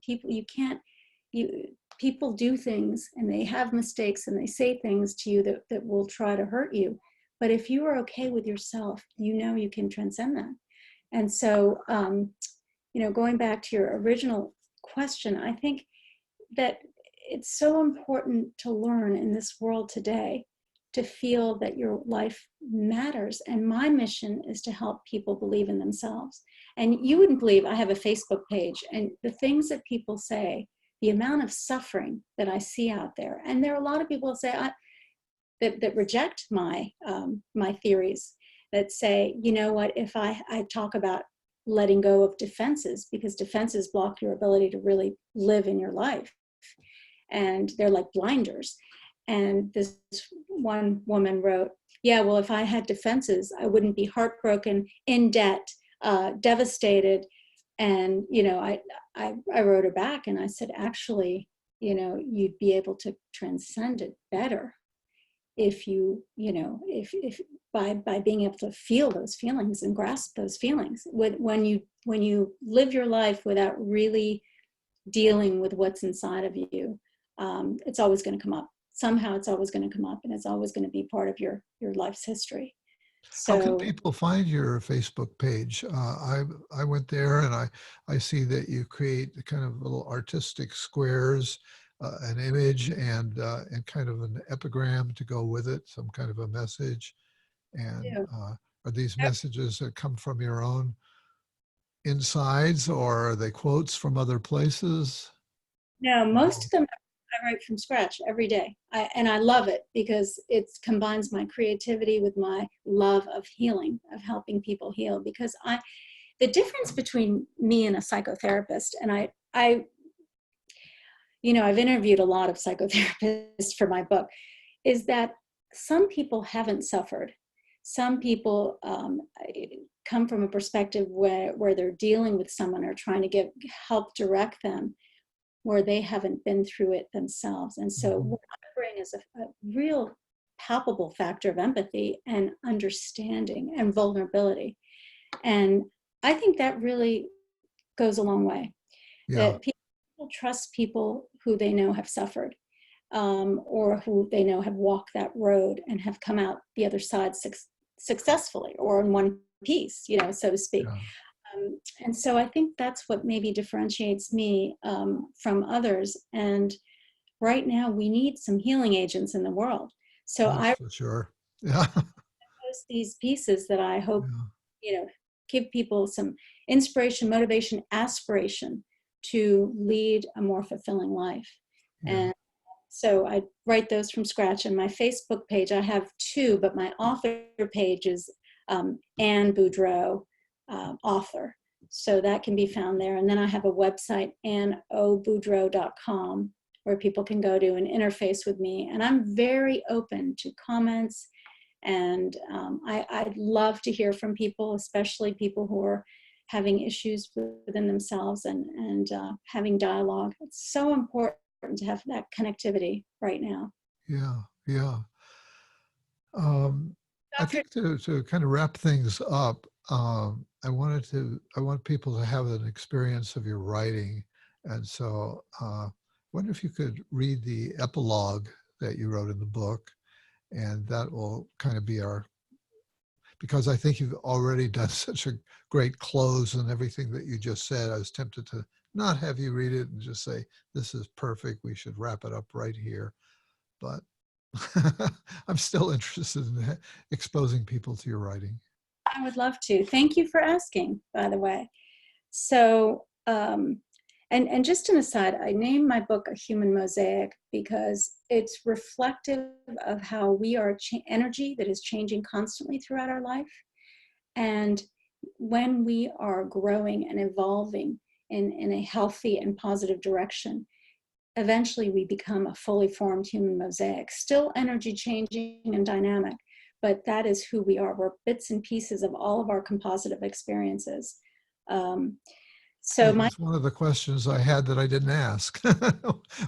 People do things, and they have mistakes, and they say things to you that will try to hurt you. But if you are okay with yourself, you can transcend that. And so, going back to your original question, I think that it's so important to learn in this world today to feel that your life matters. And my mission is to help people believe in themselves. And you wouldn't believe, I have a Facebook page, and the things that people say, the amount of suffering that I see out there. And there are a lot of people that reject my theories, that say, you know what, if I talk about letting go of defenses, because defenses block your ability to really live in your life. And they're like blinders. And this one woman wrote, yeah, well, if I had defenses, I wouldn't be heartbroken, in debt, devastated. And, I wrote her back, and I said, actually, you'd be able to transcend it better if if by being able to feel those feelings and grasp those feelings. When you live your life without really dealing with what's inside of you, it's always going to come up. Somehow it's always going to come up, and it's always going to be part of your life's history. How can So people find your Facebook page? I went there, and I see that you create kind of little artistic squares, an image, and kind of an epigram to go with it, some kind of a message. And yeah. are these messages that come from your own insides, or are they quotes from other places? No, Or most both? of them I write from scratch every day. And I love it, because it combines my creativity with my love of healing, of helping people heal. Because the difference between me and a psychotherapist, and I've interviewed a lot of psychotherapists for my book, is that some people haven't suffered. Some people come from a perspective where they're dealing with someone, or trying to help direct them, where they haven't been through it themselves. And so Mhm. what I bring is a real palpable factor of empathy and understanding and vulnerability. And I think that really goes a long way, Yeah, that people trust people who they know have suffered, or who they know have walked that road and have come out the other side successfully, or in one piece, so to speak. yeah, And so I think that's what maybe differentiates me from others. And right now we need some healing agents in the world. So that's I for sure. Yeah, post these pieces that I hope, yeah, you know, give people some inspiration, motivation, aspiration to lead a more fulfilling life. yeah. And so I write those from scratch. And my Facebook page, I have two, but my author page is Anne Boudreau, author. So that can be found there. And then I have a website, anneoboudreau.com, where people can go to and interface with me. And I'm very open to comments. And I'd love to hear from people, especially people who are having issues within themselves, and having dialogue. It's so important to have that connectivity right now. Yeah, yeah. Um, I think to kind of wrap things up, I want people to have an experience of your writing. And so I wonder if you could read the epilogue that you wrote in the book, and that will kind of be our, because I think you've already done such a great close and everything that you just said. I was tempted to not have you read it and just say, this is perfect, we should wrap it up right here. But I'm still interested in exposing people to your writing. I would love to. Thank you for asking, by the way. So, and just an aside, I named my book A Human Mosaic because it's reflective of how we are energy that is changing constantly throughout our life. And when we are growing and evolving in a healthy and positive direction, eventually we become a fully formed human mosaic, still energy changing and dynamic, but that is who we are. We're bits and pieces of all of our composite of experiences. So that's one of the questions I had that I didn't ask.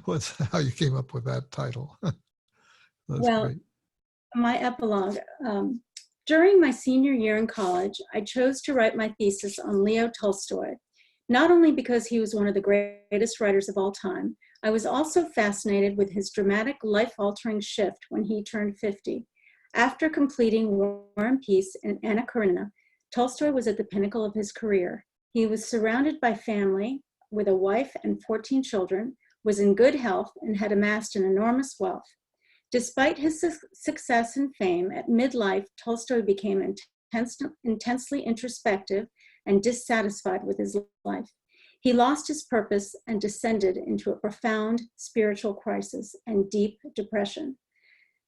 What's how you came up with that title? That's great. My epilogue. During my senior year in college, I chose to write my thesis on Leo Tolstoy, not only because he was one of the greatest writers of all time. I was also fascinated with his dramatic, life-altering shift when he turned 50. After completing War and Peace and Anna Karenina, Tolstoy was at the pinnacle of his career. He was surrounded by family, with a wife and 14 children, was in good health, and had amassed an enormous wealth. Despite his success and fame, at midlife, Tolstoy became intensely introspective and dissatisfied with his life. He lost his purpose and descended into a profound spiritual crisis and deep depression.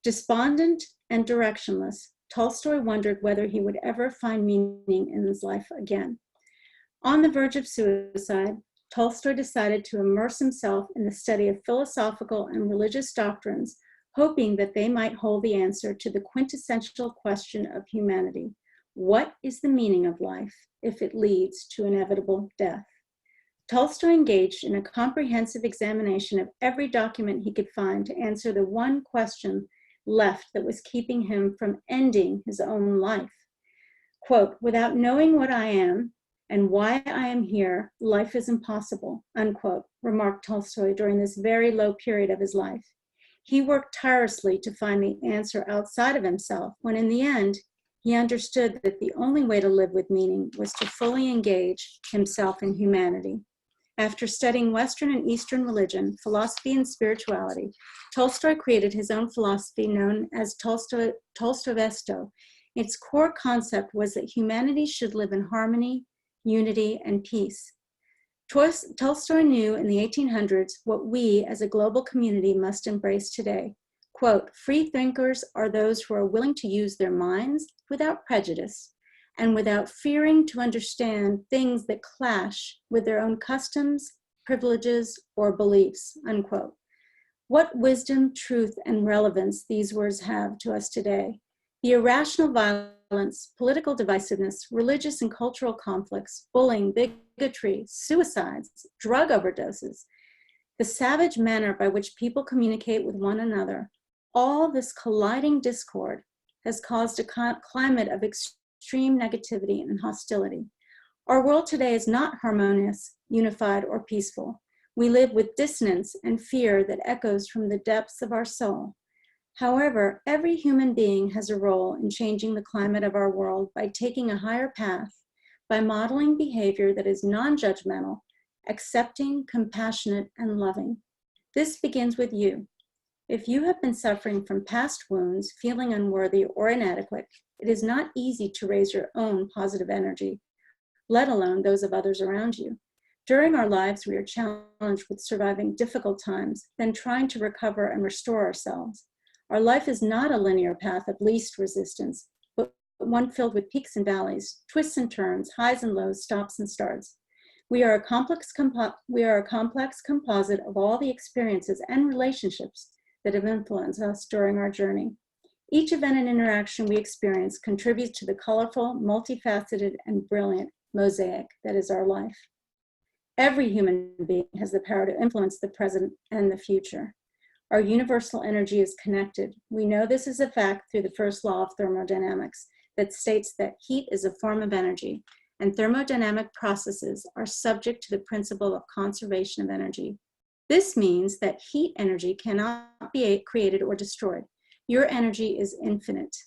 Despondent and directionless, Tolstoy wondered whether he would ever find meaning in his life again. On the verge of suicide, Tolstoy decided to immerse himself in the study of philosophical and religious doctrines, hoping that they might hold the answer to the quintessential question of humanity. What is the meaning of life if it leads to inevitable death? Tolstoy engaged in a comprehensive examination of every document he could find to answer the one question left that was keeping him from ending his own life. Quote, "Without knowing what I am and why I am here, life is impossible," unquote, remarked Tolstoy during this very low period of his life. He worked tirelessly to find the answer outside of himself, when in the end, he understood that the only way to live with meaning was to fully engage himself in humanity. After studying Western and Eastern religion, philosophy, and spirituality, Tolstoy created his own philosophy known as Tolstoyevstvo. Its core concept was that humanity should live in harmony, unity, and peace. Tolstoy knew in the 1800s what we as a global community must embrace today. Quote, "Free thinkers are those who are willing to use their minds without prejudice and without fearing to understand things that clash with their own customs, privileges, or beliefs," unquote. What wisdom, truth, and relevance these words have to us today. The irrational violence, political divisiveness, religious and cultural conflicts, bullying, bigotry, suicides, drug overdoses, the savage manner by which people communicate with one another, all this colliding discord has caused a climate of extreme negativity and hostility. Our world today is not harmonious, unified, or peaceful. We live with dissonance and fear that echoes from the depths of our soul. However, every human being has a role in changing the climate of our world by taking a higher path, by modeling behavior that is non-judgmental, accepting, compassionate, and loving. This begins with you. If you have been suffering from past wounds, feeling unworthy or inadequate, it is not easy to raise your own positive energy, let alone those of others around you. During our lives, we are challenged with surviving difficult times, then trying to recover and restore ourselves. Our life is not a linear path of least resistance, but one filled with peaks and valleys, twists and turns, highs and lows, stops and starts. We are a complex composite of all the experiences and relationships that have influenced us during our journey. Each event and interaction we experience contributes to the colorful, multifaceted, and brilliant mosaic that is our life. Every human being has the power to influence the present and the future. Our universal energy is connected. We know this is a fact through the first law of thermodynamics that states that heat is a form of energy, and thermodynamic processes are subject to the principle of conservation of energy. This means that heat energy cannot be created or destroyed. Your energy is infinite.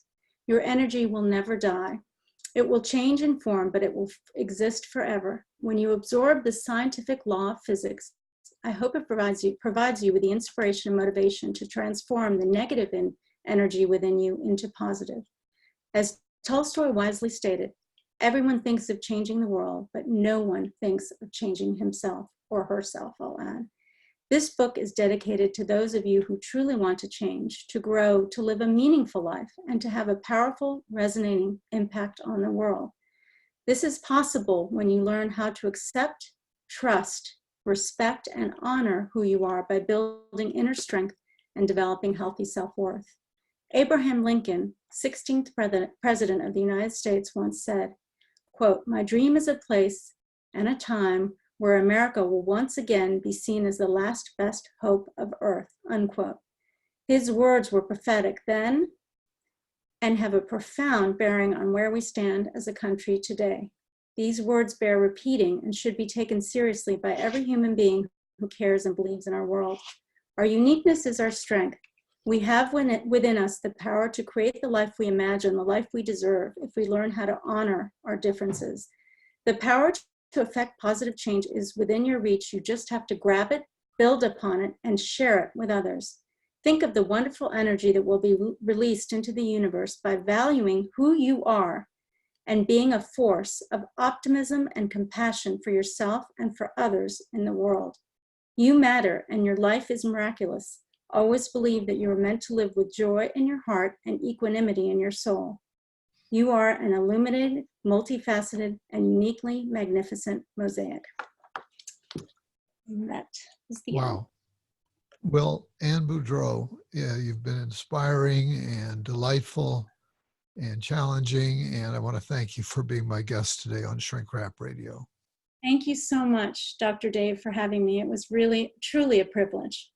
Your energy will never die. It will change in form, but it will exist forever. When you absorb the scientific law of physics, I hope it provides you with the inspiration and motivation to transform the negative energy within you into positive. As Tolstoy wisely stated, everyone thinks of changing the world, but no one thinks of changing himself or herself, I'll add. This book is dedicated to those of you who truly want to change, to grow, to live a meaningful life, and to have a powerful, resonating impact on the world. This is possible when you learn how to accept, trust, respect, and honor who you are by building inner strength and developing healthy self-worth. Abraham Lincoln, 16th President of the United States, once said, quote, "My dream is a place and a time where America will once again be seen as the last best hope of earth," unquote. His words were prophetic then and have a profound bearing on where we stand as a country today. These words bear repeating and should be taken seriously by every human being who cares and believes in our world. Our uniqueness is our strength. We have within us the power to create the life we imagine, the life we deserve, if we learn how to honor our differences. The power to affect positive change is within your reach. You just have to grab it, build upon it, and share it with others. Think of the wonderful energy that will be released into the universe by valuing who you are and being a force of optimism and compassion for yourself and for others in the world. You matter and your life is miraculous. Always believe that you are meant to live with joy in your heart and equanimity in your soul. You are an illuminated, multifaceted, and uniquely magnificent mosaic. And that is the end. Wow. Well, Anne Boudreau, you've been inspiring and delightful and challenging, and I want to thank you for being my guest today on Shrink Rap Radio. Thank you so much, Dr. Dave, for having me. It was really, truly a privilege.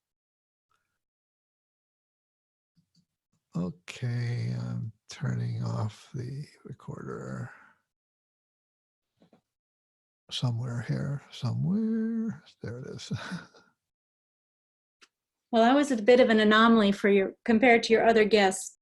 Okay, I'm turning off the recorder. Somewhere here, somewhere. There it is. Well, I was a bit of an anomaly compared to your other guests.